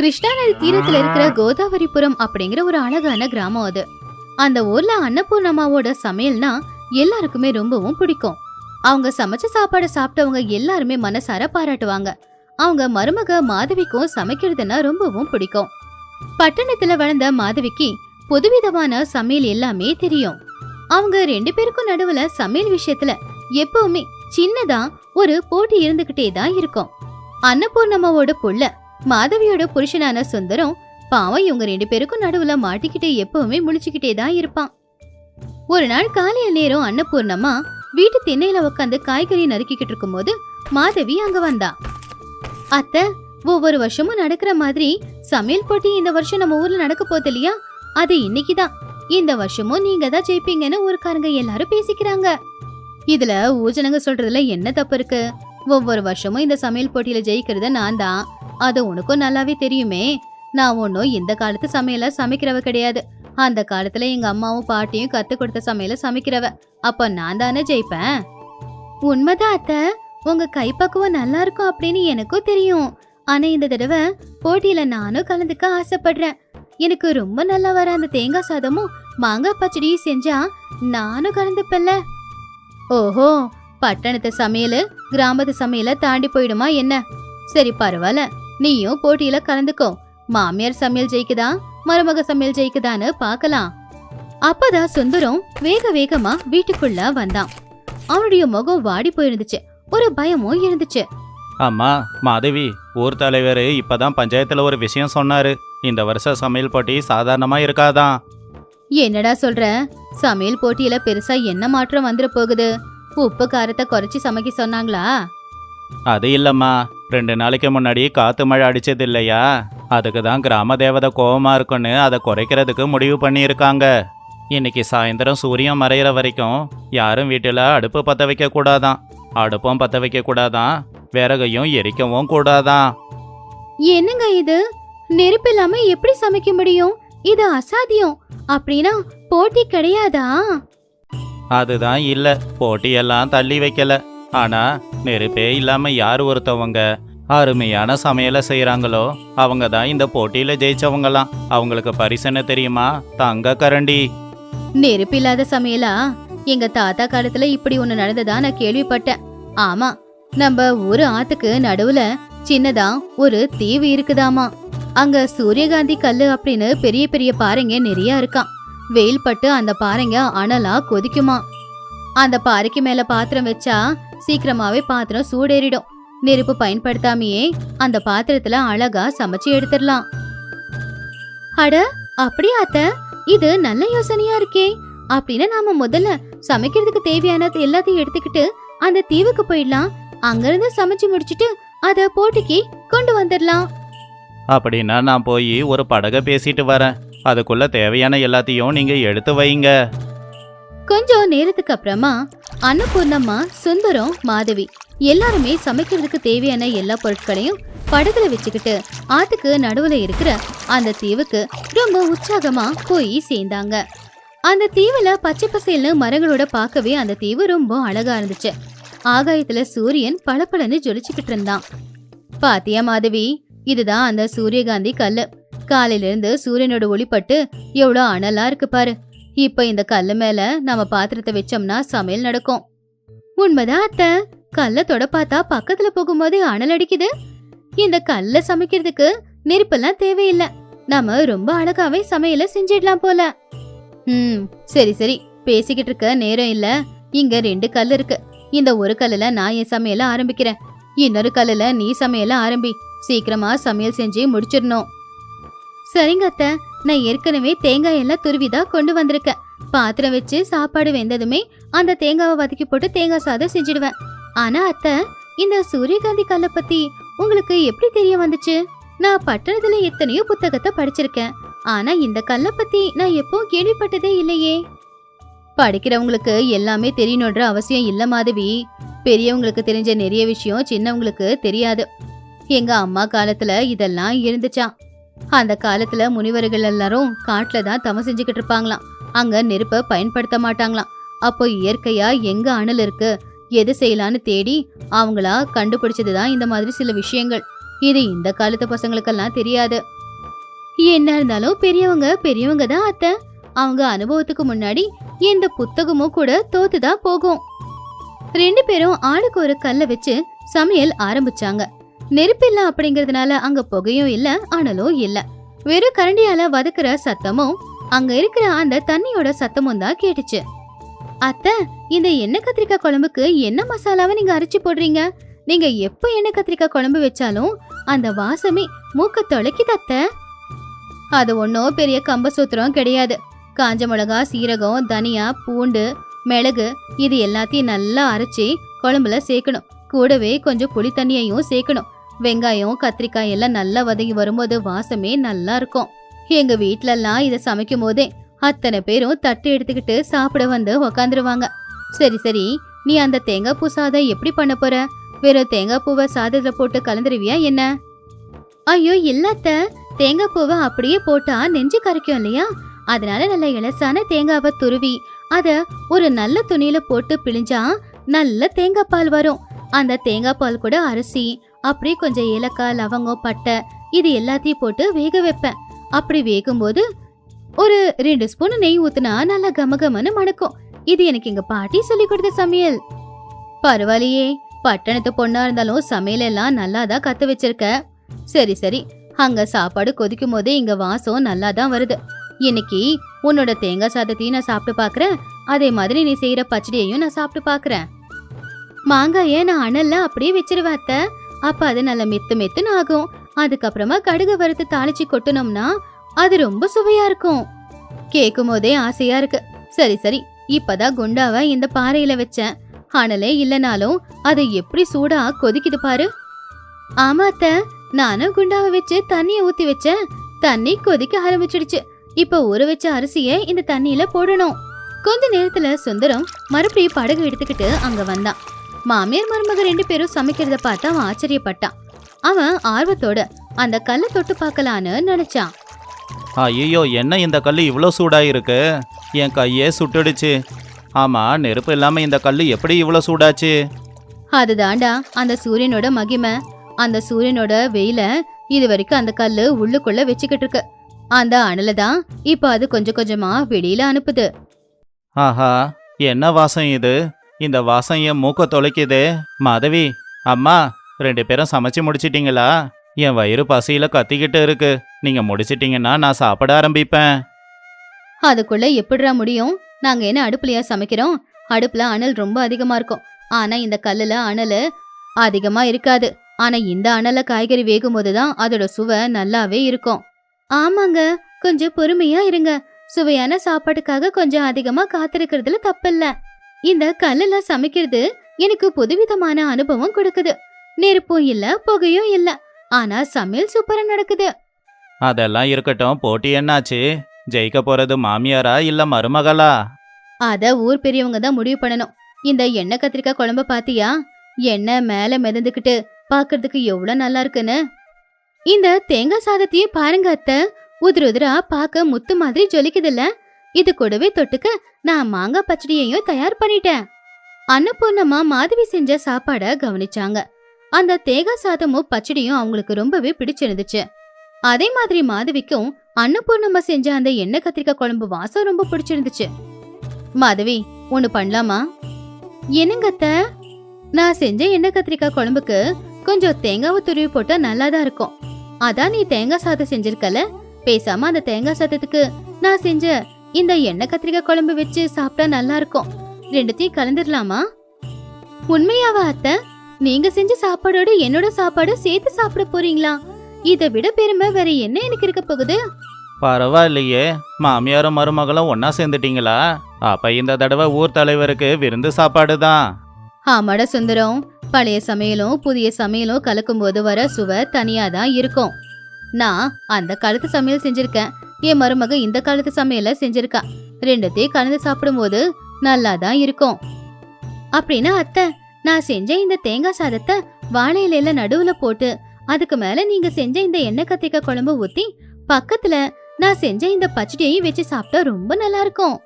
கிருஷ்ணா நதி தீரத்துல இருக்கிற கோதாவரிபுரம் அப்படிங்கிற ஒரு அழகான கிராமம் அது. அந்த ஊர்ல அன்னபூர்ணம்மாவோட சமையல்னா எல்லாருக்குமே ரொம்பவும் பிடிக்கும். அவங்க சமைச்ச சாப்பாடு சாப்பிட்டவங்க எல்லாருமே மனசார பாராட்டுவாங்க. அவங்க மருமக மாதவிக்கும் சமைக்கிறதுனா ரொம்பவும் பிடிக்கும். பட்டணத்துல வளர்ந்த மாதவிக்கு புதுவிதமான சமையல் எல்லாமே தெரியும். அவங்க 2 பேருக்கும் நடுவுல சமையல் விஷயத்துல எப்பவுமே சின்னதா ஒரு போட்டி இருந்துகிட்டே தான் இருக்கும். அன்னபூர்ணம்மாவோட புள்ள மாதவியோட புருஷனான சுந்தரம் பாவம் இவங்க 2 பேருக்கும் நடுவுல மாட்டிக்கிட்டு எப்பவுமே முழிச்சுக்கிட்டே தான் இருப்பான். ஒரு நாள் காலையில நேரம் அன்னபூர்ணம்மா வீட்டு திண்ணையில உட்காந்து காய்கறி நறுக்கிக்கிட்டு இருக்கும் போது மாதவி அங்க வந்தா. அத்தை, ஒவ்வொரு வருஷமும் நடக்கிற மாதிரி சமையல் போட்டி இந்த வருஷம் நம்ம ஊர்ல நடக்க போகுது இல்லையா, அது இன்னைக்குதான். இந்த வருஷமும் நீங்க தான் ஜெயிப்பீங்கன்னு ஊருக்காரங்க எல்லாரும் பேசிக்கிறாங்க. இதுல ஊஜனங்க சொல்றதுல என்ன தப்பு இருக்கு? ஒவ்வொரு வருஷமும் இந்த சமையல் போட்டியில ஜெயிக்கிறது நான் தான். அது உனக்கும் நல்லாவே தெரியுமே. நான் ஒன்னும் இந்த காலத்து சமையல சமைக்கிறவ கிடையாது. அந்த காலத்துல எங்க அம்மாவும் பாட்டியும் கத்து கொடுத்த சமையல சமைக்கிறவ. அப்ப நான் தானே ஜெயிப்பேன். உண்மைதான் அத்தை, உங்க கைப்பக்குவம் நல்லா இருக்கும் அப்படின்னு எனக்கும் தெரியும். ஆனா இந்த தடவை போட்டியில நானும் கலந்துக்க ஆசைப்படுறேன். எனக்கு ரொம்ப நல்லா வர அந்த தேங்காய் சாதமும் மாங்காய் பச்சடியும் செஞ்சா நானும் கலந்துப்பேன்ல. ஓஹோ, பட்டணத்து சமையல் கிராமத்து சமையல தாண்டி போயிடுமா என்ன? சரி, பரவாயில்ல, நீயும் போட்டியில கலந்துக்கோ. மாமியார் சமையல் ஜெயிக்குதா மருமக சமையல் ஜெயிக்குதான்னு பாக்கலாம். அப்பதான் சுந்தரம் வேக வேகமா வீட்டுக்குள்ள வந்தான். அவனுடைய முகம் வாடி போயிருந்துச்சு. ஒரு பயமும் இருந்துச்சு. அம்மா மாதவி, ஊர் தலைவர் இப்பதான் பஞ்சாயத்துல ஒரு விஷயம் சொன்னாரு. இந்த வருஷ சமையல் போட்டி சாதாரணமா இருக்காதான். என்னடா சொல்ற? சமையல் போட்டியில பெருசா என்ன மாற்றம் வந்துட போகுது? உப்பு காரத்தை குறைச்சி சமைக்க சொன்னாங்களா? அது இல்லம்மா, 2 நாளைக்கு முன்னாடி காத்து மழை அடிச்சது இல்லையா, அதுக்கு தான் கிராம தேவதை கோவமா இருக்குன்னு அதை குறைக்கிறதுக்கு முடிவு பண்ணியிருக்காங்க. இன்னைக்கு சாயந்தரம் சூரியன் மறையிற வரைக்கும் யாரும் வீட்டில் அடுப்பு பற்ற வைக்க கூடாதான். அடுப்பும் பற்ற வைக்க கூடாதான், விறகையும் எரிக்கவும் கூடாதான். என்னங்க இது? நெருப்பு இல்லாம எப்படி சமைக்க முடியும்? இது அசாத்தியம். அப்படின்னா போட்டி கிடையாதா? அதுதான் இல்ல, போட்டியெல்லாம் தள்ளி வைக்கல. ஆனா நெருப்பே இல்லாம யார் ஒருத்தவங்க அருமையான சமையலை செய்யறாங்களோ அவங்க தான் இந்த போட்டியில ஜெயிச்சவங்கலாம். அவங்களுக்கு பரிசுன்னு தெரியுமா? தங்க கரண்டி. நெருப்பு இல்லாத சமையலா? எங்க தாத்தா காலத்துல இப்படி ஒண்ணு நடந்ததா நான் கேள்விப்பட்டேன். ஆமா, நம்ம ஊரு ஆத்துக்கு நடுவுல சின்னதா ஒரு தீவு இருக்குதாமா. அங்க சூரியகாந்தி கல்லு அப்படின்னு பெரிய பெரிய பாறைங்க நிறைய இருக்காம். வெயில் பட்டு அந்த பாறைங்க அனலா கொதிக்குமா. அந்த பாறைக்கு மேல பாத்திரம் வச்சா சீக்கிரமாவே பாத்திரம் சூடேறிடும். நெருப்பு பயன்படுத்தாமையே அந்த பாத்திரத்துல அழகா சமைச்சு எடுத்துடலாம். அட அப்படியா அத்தை, இது நல்ல யோசனையா இருக்கே. அப்படின்னு நாம முதல்ல சமைக்கிறதுக்கு தேவையான எல்லாத்தையும் எடுத்துக்கிட்டு அந்த தீவுக்கு போயிடலாம். அங்கிருந்து சமைச்சு முடிச்சிட்டு அத போட்டிக்கு கொண்டு வந்துடலாம். அப்படின்னா நான் போய் ஒரு படகை பேசிட்டு வரேன். அதுக்குள்ள தேவையான எல்லாத்தையும் நீங்க எடுத்து வைங்க. கொஞ்சம் நேரத்துக்கு அப்புறமா அன்னபூர்ணம்மா, சுந்தரம், மாதவி எல்லாருமே சமைக்கிறதுக்கு தேவையான எல்லா பொருட்களையும் படகுல வச்சுக்கிட்டு ஆத்துக்கு நடுவுல இருக்கிற அந்த தீவுக்கு ரொம்ப உற்சாகமா போய் சேர்ந்தாங்க. அந்த தீவுல பச்சை பசேல்னு மரங்களோட பார்க்கவே அந்த தீவு ரொம்ப அழகா இருந்துச்சு. ஆகாயத்துல சூரியன் பளபளன்னு ஜொலிச்சுக்கிட்டு இருந்தான். பாத்தியா மாதவி, இதுதான் அந்த சூரியகாந்தி கல்லு. காலையில இருந்து சூரியனோட ஒளிப்பட்டு எவ்வளோ அனலா இருக்கு பாரு. இப்ப இந்த கல்லு மேல நம்ம பாத்திரத்தை வச்சோம்னா சமையல் நடக்கும். உண்மைதான் அத்தை, கல்ல தொட பார்த்தா பக்கத்துல போகும்போது அனல் அடிக்குது. இந்த கல்ல சமைக்கிறதுக்கு நெருப்பெல்லாம் தேவையில்லை. நம்ம ரொம்ப அழகாவே சமையல செஞ்சிடலாம் போல. சரி சரி, பேசிக்கிட்டு இருக்க நேரம் இல்ல. இங்க 2 கல் இருக்கு. இந்த ஒரு கல்லுல நான் என் சமையல ஆரம்பிக்கிறேன். இன்னொரு கல்லுல நீ சமையல ஆரம்பி. சீக்கிரமா சமையல் செஞ்சு முடிச்சிடணும். சரிங்க அத்தை, நான் ஏற்கனவே தேங்காய் எல்லாம் துருவிதான் கொண்டு வந்திருக்கேன். பாத்திரம் வச்சு சாப்பாடு வெந்ததுமே அந்த தேங்காவை வதக்கி போட்டு தேங்காய் சாதம் செஞ்சிடுவேன். ஆனா அத்தை, இந்த சூரியகாந்தி கல்லை பத்தி உங்களுக்கு எப்படி தெரிய வந்துச்சு? நான் பட்டணத்துல எத்தனையோ புத்தகத்தை படிச்சிருக்கேன். ஆனா இந்த கல்லை பத்தி நான் எப்பவும் கேள்விப்பட்டதே இல்லையே. படிக்கிறவங்களுக்கு எல்லாமே தெரியணுன்ற அவசியம் இல்ல மாதவி. பெரியவங்களுக்கு தெரிஞ்ச நிறைய விஷயம் சின்னவங்களுக்கு தெரியாது. எங்க அம்மா காலத்துல இதெல்லாம் இருந்துச்சாம். அந்த காலத்துல முனிவர்கள் எல்லாரும் காட்டுல தான் தவம் செஞ்சுக்கிட்டு இருப்பாங்களாம். அங்க நெருப்ப பயன்படுத்த மாட்டாங்களாம். அப்போ இயற்கையா எங்க அனல் இருக்கு, எது செய்யலான்னு தேடி அவங்களா கண்டுபிடிச்சதுதான் இந்த மாதிரி சில விஷயங்கள். இது இந்த காலத்து பசங்களுக்கெல்லாம் தெரியாது. என்ன இருந்தாலும் பெரியவங்க பெரியவங்க தான் அத்தை. அவங்க அனுபவத்துக்கு முன்னாடி எந்த புத்தகமும் கூட தோத்துதான் போகும். 2 பேரும் ஆளுக்கு ஒரு கல்ல வச்சு சமையல் ஆரம்பிச்சாங்க. நெருப்பில்ல அப்படிங்கறதுனால அங்க புகையும் இல்ல, அனலும் இல்ல. வெறும் கரண்டியால வதக்குற சத்தமும் அங்க இருக்கிற அந்த தண்ணியோட சத்தமும் தான் கேட்டுச்சு. அத்தை, இந்த எண்ணெய் கத்திரிக்காய் குழம்புக்கு என்ன மசாலாவை நீங்க அரைச்சு போடுறீங்க? நீங்க எப்ப எண்ணெய் கத்திரிக்காய் குழம்பு வச்சாலும் அந்த வாசமே மூக்க தொலைக்குது அத்தை. அது ஒன்னும் பெரிய கம்ப சூத்திரம் கிடையாது. காஞ்ச மிளகா, சீரகம், தனியா, பூண்டு, மிளகு இது எல்லாத்தையும் நல்லா அரைச்சி குழம்புல சேர்க்கணும். கூடவே கொஞ்சம் புளி தண்ணியையும் சேர்க்கணும். வெங்காயம், கத்திரிக்காய் எல்லாம் நல்லா வதங்கி வரும்போது வாசமே நல்லா இருக்கும். எங்க வீட்ல எல்லாம் இதை சமைக்கும் போதே அத்தனை பேரும் தட்டு எடுத்துக்கிட்டு சாப்பிட வந்து உக்காந்துருவாங்க. சரி சரி, நீ அந்த தேங்காய் பூ சாதம் எப்படி பண்ண போற? வெறும் தேங்காய் பூவை சாதத்துல போட்டு கலந்துருவியா என்ன? ஐயோ இல்லத்த, தேங்காய் பூவை அப்படியே போட்டா நெஞ்சு கரைக்கும் இல்லையா? அதனால நல்ல இலசான தேங்காவை துருவி அத ஒரு நல்ல துணியில போட்டு பிழிஞ்சா நல்ல தேங்காய் பால் வரும். அந்த தேங்காய் பால் கூட அரிசி, அப்படியே கொஞ்சம் ஏலக்காய், லவங்கம், பட்டை இது எல்லாத்தையும் போட்டு வேக வைப்பேன். அப்படி வேகும்போது ஒரு 2 ஸ்பூன் நெய் ஊத்துனா நல்லா கமகமன்னு மணக்கும். இது எனக்கு எங்க பாட்டி சொல்லி கொடுத்த சமையல். பரவாயில்லையே, பட்டணத்து பொண்ணா இருந்தாலும் சமையல் எல்லாம் நல்லா தான் கத்து வச்சிருக்க. சரி சரி, அங்க சாப்பாடு கொதிக்கும் போதே இங்க வாசம் நல்லா தான் வருது. இன்னைக்கு உன்னோட தேங்காய் சாதத்தையும் நான் சாப்பிட்டு பாக்குறேன். அதே மாதிரி நீ செய்யற பச்சடியையும் நான் சாப்பிட்டு பாக்குறேன். மாங்காய நான் அனல்ல அப்படியே வச்சிருவேன் அத்தை. அப்ப அது நல்லா மெத்து மெத்துன்னு ஆகும். அதுக்கப்புறமா கடுகு வறுத்து தாளிச்சு கொட்டணும்னா அது ரொம்ப சுவையா இருக்கும். கேக்கும் போதே ஆசையா இருக்கு. சரி சரி, இப்பதான் குண்டாவை இந்த பாறையில வச்சேன். அனலே இல்லனாலும் அது எப்படி சூடா கொதிக்குது பாரு. ஆமா அத்தை, நானும் குண்டாவை வச்சு தண்ணிய ஊத்தி வச்சேன். தண்ணி கொதிக்க ஆரம்பிச்சிடுச்சு. இப்ப ஊற வச்ச அரிசிய இந்த தண்ணியில போடணும். கொஞ்ச நேரத்துல சுந்தரம் மறுபடியும் படகு எடுத்துக்கிட்டு அங்க வந்தான். மாமியார் மருமக 2 பேரும் சமைக்கிறத பார்த்து அவன் ஆச்சரியப்பட்டான். அவன் ஆர்வத்தோட அந்த கல்லை தொட்டு பார்க்கலான்னு நினைச்சான். ஐயோ, என்ன இந்த கல் இவ்வளோ சூடாயிருக்கு? என் கையே சுட்டுடுச்சு. ஆமா, நெருப்பு இல்லாம இந்த கல் எப்படி இவ்வளோ சூடாச்சு? அதுதாண்டா அந்த சூரியனோட மகிமை. அந்த சூரியனோட வெயில இது வரைக்கும் அந்த கல்லு உள்ளுக்குள்ள வச்சுக்கிட்டு இருக்கு. அந்த அனல தான் இப்ப அது கொஞ்சம் கொஞ்சமா வெளியில அனுப்புது. ஆஹா, என்ன வாசம் இது? இந்த வாசம் என் மூக்க தொலைக்குதே. மாதவி, அம்மா, 2 பேரும் சமைச்சு முடிச்சிட்டீங்களா? என் வயிறு பசியில கத்திக்கிட்டு இருக்கு. நீங்க முடிச்சிட்டீங்கன்னா நான் சாப்பிட ஆரம்பிப்பேன். அதுக்குள்ள எப்படிடா முடியும்? நாங்க என்ன அடுப்புலயா சமைக்கிறோம்? அடுப்புல அனல் ரொம்ப அதிகமா இருக்கும். ஆனா இந்த கல்லுல அனல் அதிகமா இருக்காது. ஆனா இந்த அனல காய்கறி வேகும் போதுதான் அதோட சுவை நல்லாவே இருக்கும். ஆமாங்க, கொஞ்சம் பொறுமையா இருங்க. சுவையான சாப்பாட்டுக்காக கொஞ்சம் அதிகமா காத்திருக்கிறதுல தப்பில்ல. இந்த கல்லுல சமைக்கிறது எனக்கு புதுவிதமான அனுபவம் கொடுக்குது. நெருப்பும் இல்ல, புகையும் இல்ல, ஆனா சமையல் சூப்பரா நடக்குது. அதெல்லாம் இருக்கட்டும், போட்டி என்னாச்சு? ஜெயிக்க போறது மாமியாரா இல்ல மருமகளா? அத ஊர் பெரியவங்க தான் முடிவு பண்ணணும். இந்த எண்ணெய் கத்திரிக்காய் குழம்பு பாத்தியா? எண்ணெய் மேல மிதந்துக்கிட்டு பாக்குறதுக்கு எவ்வளவு நல்லா இருக்குன்னு. இந்த தேங்காய் சாதத்தையும் பாருங்க அத்தை, உதிர உதிரா பாக்க முத்து மாதிரி ஜொலிக்குதுல்ல. இது கூடவே தொட்டுக்க நான் மாங்காய் பச்சடியையும் தயார் பண்ணிட்டேன். அன்னபூர்ணமா மாதவி செஞ்ச சாப்பாட கவனிச்சாங்க. அந்த தேங்காய் சாதமும் பச்சடியும் அவங்களுக்கு ரொம்பவே பிடிச்சிருந்துச்சு. அதே மாதிரி மாதவிக்கும் அன்னபூர்ணமா செஞ்ச அந்த எண்ணெய் கத்திரிக்காய் குழம்பு வாசம் ரொம்ப பிடிச்சிருந்துச்சு. மாதவி, ஒண்ணு பண்ணலாமா? என்னங்க அத்தை? நான் செஞ்ச எண்ணெய் கத்திரிக்காய் குழம்புக்கு கொஞ்சம் தேங்காவை துருவி போட்டா நல்லாதான் இருக்கும். அதான் நீ தேங்காய் சாதம் செஞ்சிருக்கல, பேசாம அந்த தேங்காய் சாதத்துக்கு நான் செஞ்ச இந்த எண்ணெய் கத்திரிக்காய் குழம்பு வச்சு சாப்பிட்டா நல்லா இருக்கும். 2த்தையும் கலந்துடலாமா? உண்மையாவா அத்தை? நீங்க செஞ்ச சாப்பாடோட என்னோட சாப்பாடு சேர்த்து சாப்பிட போறீங்களா? இதை விட பெருமை வேற என்ன எனக்கு இருக்க போகுது? பரவாயில்லையே, மாமியாரும் மருமகளும் ஒன்னா சேர்ந்துட்டீங்களா? அப்ப இந்த தடவை ஊர் தலைவருக்கு விருந்து சாப்பாடு தான். ஆமாட சுந்தரம், பழைய சமையலும் புதிய சமையலும் கலக்கும் போது வர சுவை தனியாதான் இருக்கும். நான் அந்த காலத்து சமையல் செஞ்சிருக்கேன், என் மருமக இந்த காலத்து சமையல செஞ்சிருக்கா. 2த்தையும் கலந்து சாப்பிடும் போது நல்லாதான் இருக்கும். அப்படின்னா அத்தை, நான் செஞ்ச இந்த தேங்காய் சாதத்தை வாழை இலையில நடுவுல போட்டு அதுக்கு மேல நீங்க செஞ்ச இந்த எண்ணெய் கத்திரிக்காய் குழம்பு ஊத்தி பக்கத்துல நான் செஞ்ச இந்த பச்சடியையும் வச்சு சாப்பிட்டா ரொம்ப நல்லா இருக்கும்.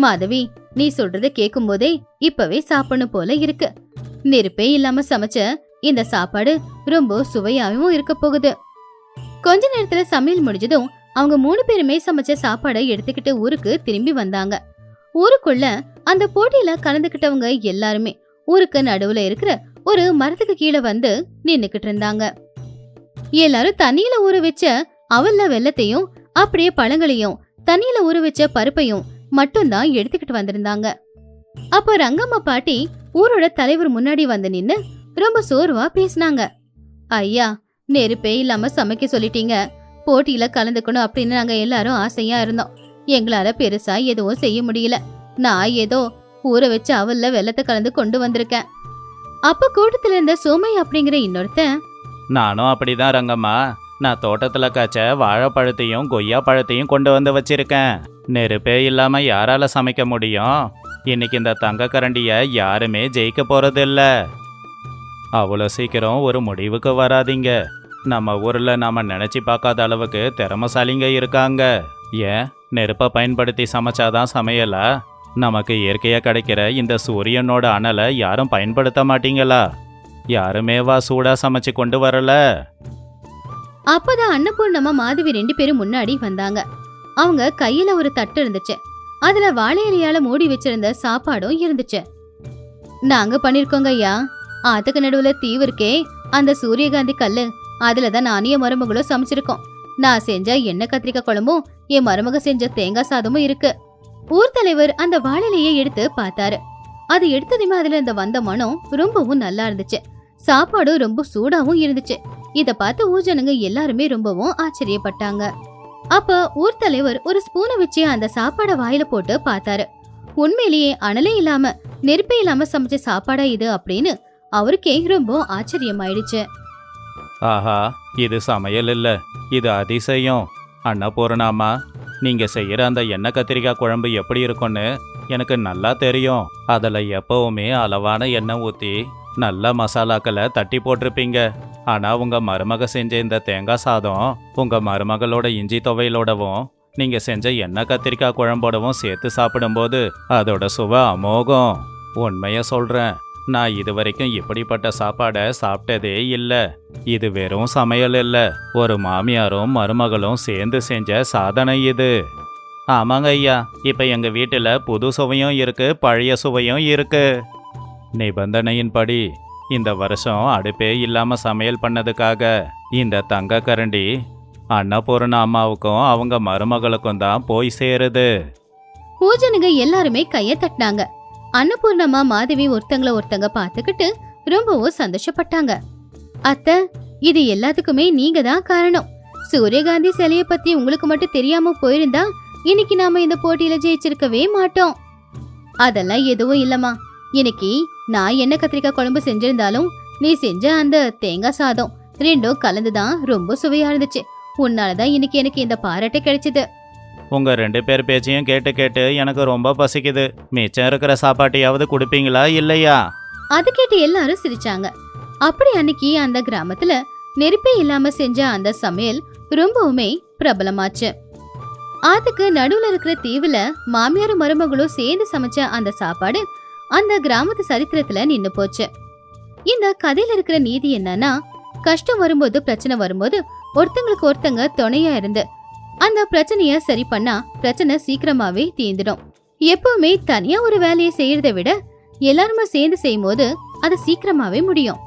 மாதவி, நீ சொல்றத கேக்கும் போதே இப்பவே சாப்பிடணும் போல இருக்கு. நெருப்பே இல்லாம சமைச்ச இந்த சாப்பாடு ரொம்ப சுவையாவும் இருக்க போகுது. கொஞ்ச நேரத்துல சமையல் முடிஞ்சதும் அவங்க 3 பேருமே சமைச்ச சாப்பாடை எடுத்துக்கிட்டு ஊருக்கு திரும்பி வந்தாங்க. ஊருக்குள்ள அந்த போட்டியில கலந்துக்கிட்டவங்க எல்லாருமே ஊருக்கு நடுவுல இருக்கிற ஒரு மரத்துக்கு கீழே வந்து நின்னுக்கிட்டு இருந்தாங்க. எல்லாரும் தண்ணியில ஊற வச்ச அவல்ல வெல்லத்தையும் அப்படியே பழங்களையும் தண்ணியில ஊற வச்ச பருப்பையும் மட்டும்தான் எடுத்துக்கிட்டு வந்திருந்தாங்க. அப்ப ரங்கம்மா பாட்டி ஊரோட தலைவர் முன்னாடி வந்து நின்னு ரொம்ப சோர்வா பேசினாங்க. ஐயா, நெருப்பே இல்லாம சமைக்க சொல்லிட்டீங்க. போட்டியில கலந்துக்கணும் அப்படின்னு நாங்க எல்லாரும் ஆசையா இருந்தோம். எங்களால பெருசா எதுவும் செய்ய முடியல. நான் ஏதோ ஊற வச்ச அவல்ல வெல்லத்தை கலந்து கொண்டு வந்திருக்கேன். அப்ப கூட்டத்துல இருந்த சோமை அப்படிங்கிற இன்னொருத்தன், நானும் அப்படிதான் ரங்கம்மா. நான் தோட்டத்துல காய்ச்ச வாழைப்பழத்தையும் கொய்யா பழத்தையும் கொண்டு வந்து வச்சிருக்கேன். நெருப்பே இல்லாம யாரால சமைக்க முடியும்? இன்னைக்கு இந்த தங்க கரண்டிய யாருமே ஜெயிக்க போறதில்ல. அவ்வளோ சீக்கிரம் ஒரு முடிவுக்கு வராதீங்க. நம்ம ஊர்ல நாம நினைச்சு பார்க்காத அளவுக்கு திறமசாலிங்க இருக்காங்க. ஏன் நெருப்பை பயன்படுத்தி சமைச்சாதான் சமையலா? நமக்கு இயற்கையா கிடைக்கிற இந்த சூரியனோட அனலை யாரும் பயன்படுத்த மாட்டீங்களா? யாருமேவா சூடா சமைச்சு கொண்டு வரல? அப்பதான் அன்னபூர்ணம்மா மாதவி 2 பேரும் முன்னாடி வந்தாங்க. அவங்க கையில ஒரு தட்டு இருந்துச்சு. அதுல வாழை இலையால மூடி வச்சிருந்த சாப்பாடும் இருந்துச்சு. நாங்க பண்ணிருக்கோங்க ஐயா. ஆத்துக்கு நடுவுல தீவு இருக்கே, அந்த சூரியகாந்தி கல்லு, அதுலதான் நானிய மருமகளும் சமைச்சிருக்கோம். நான் செஞ்ச எண்ணெய் கத்திரிக்காய் குழம்பும் என் மருமக செஞ்ச தேங்காய் சாதமும் இருக்கு. ஊர் தலைவர் அந்த வாழையிலையை எடுத்து பார்த்தாரு. அது எடுத்ததுமே அதுல இந்த வந்த மனம் ரொம்பவும் நல்லா இருந்துச்சு. சாப்பாடும் ரொம்ப சூடாவும் இருந்துச்சு. இத பார்த்து ஊர்ஜனங்க எல்லாருமே ரொம்பவும் ஆச்சரியப்பட்டாங்க. அப்ப ஊர் தலைவர் ஒரு ஸ்பூனை வச்சு அந்த சாப்பாட வாயில போட்டு பார்த்தாரு. உண்மையிலேயே அனலே இல்லாம நெருப்பே இல்லாம சமைச்ச சாப்பாடா இது அப்படின்னு அவருக்கே ரொம்ப ஆச்சரியமாயிடுச்சு. ஆஹா, இது சமையல் இல்ல, இது அதிசயம். அன்னபூர்ணாமா, நீங்க செய்யற அந்த எண்ணெய் கத்திரிக்காய் குழம்பு எப்படி இருக்கும்னு எனக்கு நல்லா தெரியும். அதுல எப்பவுமே அளவான எண்ணெய் ஊத்தி நல்ல மசாலாக்களை தட்டி போட்டிருப்பீங்க. ஆனா உங்க மருமக செஞ்ச இந்த தேங்காய் சாதம் உங்க மருமகளோட இஞ்சி துவையலோடவும் நீங்க செஞ்ச எண்ணெய் கத்திரிக்காய் குழம்போடவும் சேர்த்து சாப்பிடும்போது அதோட சுவை அமோகம். உண்மைய சொல்றேன், நான் இது வரைக்கும் இப்படிப்பட்ட சாப்பாடை சாப்பிட்டதே இல்லை. இது வெறும் சமையல் இல்லை, ஒரு மாமியாரும் மருமகளும் சேர்ந்து செஞ்ச சாதனை இது. ஆமாங்க ஐயா, இப்ப எங்க வீட்டுல புது சுவையும் இருக்கு, பழைய சுவையும் இருக்கு. நிபந்தனையின்படி இந்த வருஷம் அடுப்பே இல்லாம சமையல் பண்ணதுக்காக இந்த தங்க கரண்டி அன்னபூர்ணா அம்மாவுக்கும் அவங்க மருமகளுக்கும் தான் போய் சேருது. பூஜனுங்க எல்லாருமே கைய தட்டினாங்க. அன்னபூர்ணம்மா மாதவி ஒருத்தங்க பார்த்துக்கிட்டு ரொம்பவும் சந்தோஷப்பட்டாங்க. அத்தை, இது எல்லாத்துக்குமே நீங்க தான் காரணம். சூரியகாந்தி சிலைய பத்தி உங்களுக்கு மட்டும் தெரியாம போயிருந்தா இன்னைக்கு நாம இந்த போட்டியில ஜெயிச்சிருக்கவே மாட்டோம். அதெல்லாம் எதுவும் இல்லம்மா. இன்னைக்கு நான் எண்ணெய் கத்திரிக்காய் குழம்பு செஞ்சிருந்தாலும் நீ செஞ்ச அந்த தேங்காய் சாதம் ரெண்டும் கலந்துதான் ரொம்ப சுவையா இருந்துச்சு. உன்னாலதான் இன்னைக்கு எனக்கு இந்த பாராட்டே கிடைச்சது. உங்க 2 பேர் பேச்சையும் கேட்டு கேட்டு எனக்கு ரொம்ப பசிக்குது. மிச்சம் இருக்கிற சாப்பாட்டையாவது கொடுப்பீங்களா இல்லையா? அது கேட்டு எல்லாரும் சிரிச்சாங்க. அப்படி அன்னைக்கு அந்த கிராமத்துல நெருப்பே இல்லாம செஞ்ச அந்த சமையல் ரொம்பவுமே பிரபலமாச்சு. அதுக்கு நடுவுல இருக்கிற தீவுல மாமியாரும் மருமகளும் சேர்ந்து சமைச்ச அந்த சாப்பாடு அந்த கிராமத்து சரித்திரத்துல நின்னு போச்சு. இந்த கதையில இருக்கிற நீதி என்னன்னா, கஷ்டம் வரும்போது பிரச்சனை வரும்போது ஒருத்தங்களுக்கு ஒருத்தங்க துணையா இருந்து அந்த பிரச்சனைய சரி பண்ணா பிரச்சனை சீக்கிரமாவே தீர்ந்துடும். எப்பவுமே தனியா ஒரு வேலையை செய்யறதை விட எல்லாருமே சேர்ந்து செய்யும் போது அது சீக்கிரமாவே முடியும்.